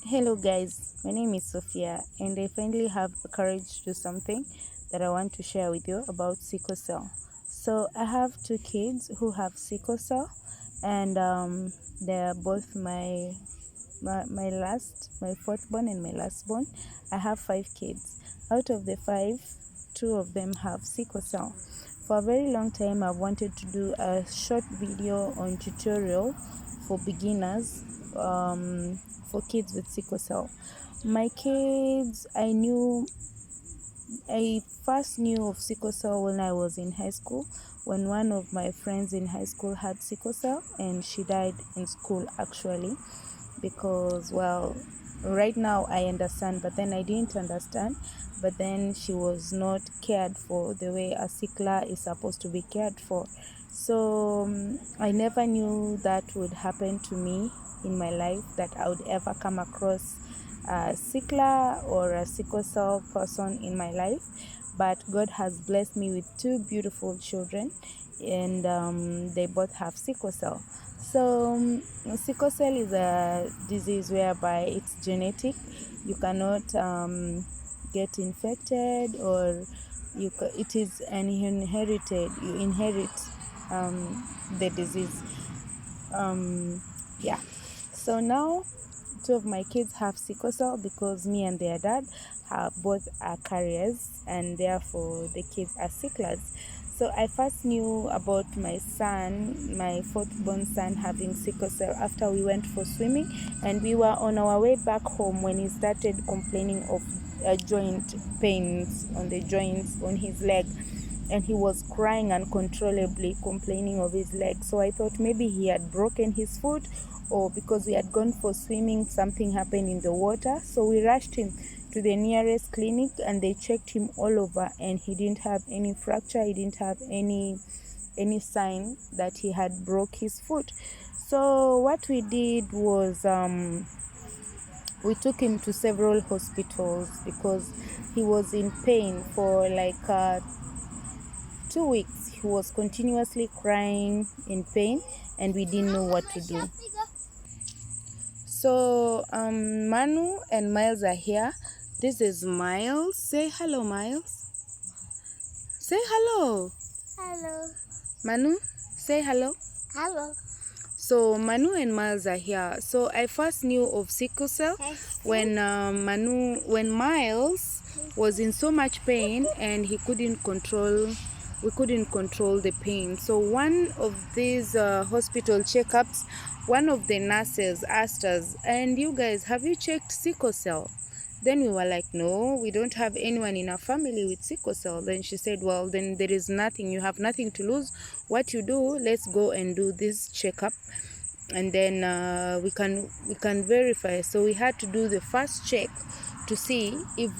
Hello guys, my name is Sophia and I finally have the courage to do something that I want to share with you about sickle cell. So I have two kids who have sickle cell and they're both my fourth born and my last born. I have 5 kids. Out of the 5, 2 of them have sickle cell. For a very long time I've wanted to do a short video on tutorial for beginners, for kids with sickle cell. My kids, I first knew of sickle cell when I was in high school, when one of my friends in high school had sickle cell and she died in school actually, because, well, right now I understand, but then I didn't understand. But then she was not cared for the way a sickler is supposed to be cared for. So I never knew that would happen to me in my life, that I would ever come across a sickler or a sickle cell person in my life. But God has blessed me with 2 beautiful children, and they both have sickle cell. So sickle cell is a disease whereby it's genetic. You cannot get infected, or it is an inherited. You inherit the disease. Yeah. So now 2 of my kids have sickle cell because me and their dad both are carriers, and therefore the kids are sicklers. So I first knew about my son, my 4th born son, having sickle cell after we went for swimming, and we were on our way back home when he started complaining of joint pains on the joints on his leg, and he was crying uncontrollably, complaining of his leg. So I thought maybe he had broken his foot, or because we had gone for swimming, something happened in the water. So we rushed him to the nearest clinic and they checked him all over, and he didn't have any fracture, he didn't have any sign that he had broke his foot. So what we did was we took him to several hospitals because he was in pain for like 2 weeks. He was continuously crying in pain and we didn't know what to do. So Manu and Miles are here. This is Miles. Say hello, Miles. Say hello. Hello. Manu, say hello. Hello. So Manu and Miles are here. So I first knew of sickle cell when Miles was in so much pain and we couldn't control the pain. So one of these hospital checkups, one of the nurses asked us, "And you guys, have you checked sickle cell?" Then we were like, "No, we don't have anyone in our family with sickle cell." Then she said, "Well, then there is nothing. You have nothing to lose. What you do, let's go and do this checkup, and then we can verify." So we had to do the first check to see if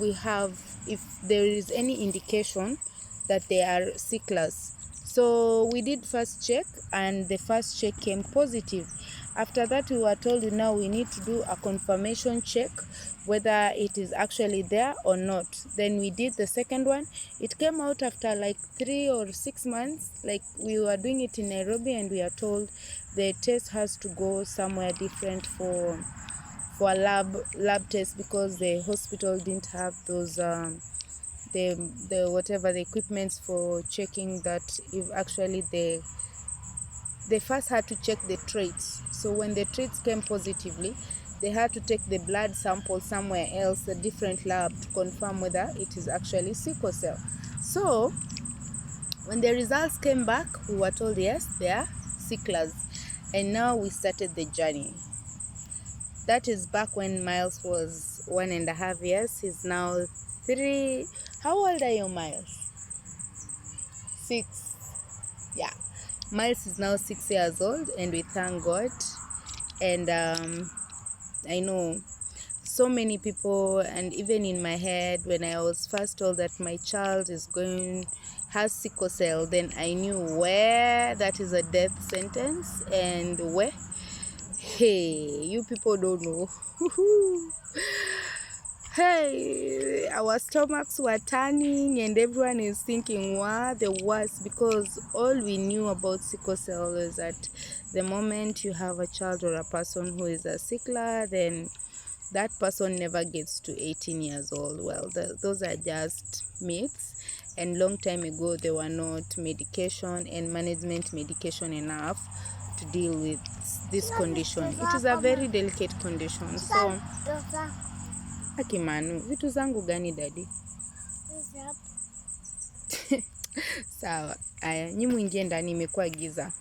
there is any indication that they are sicklers. So we did first check, and the first check came positive. After that, we were told now we need to do a confirmation check whether it is actually there or not. Then we did the second one. It came out after like 3 or 6 months. Like, we were doing it in Nairobi and we are told the test has to go somewhere different for a lab test, because the hospital didn't have those the equipments for checking that. If actually they first had to check the traits. So when the traits came positively, they had to take the blood sample somewhere else, a different lab, to confirm whether it is actually sickle cell. So when the results came back, we were told yes, they are sicklers. And now we started the journey. That is back when Miles was 1.5 years. He's now 3. How old are you, Miles? 6. Yeah. Miles is now 6 years old, and we thank God. And I know so many people, and even in my head, when I was first told that my child has sickle cell, then I knew where that is a death sentence, and where, hey, you people don't know. Hey, our stomachs were turning and everyone is thinking, what the worst, because all we knew about sickle cell is that the moment you have a child or a person who is a sickler, then that person never gets to 18 years old. Well, those are just myths, and long time ago there were not medication and management medication enough to deal with this condition. It is a very delicate condition. So Akimanu, vitu zangu gani daddy? Sawa, aya, nyi mwingie ndani, imekuwa giza.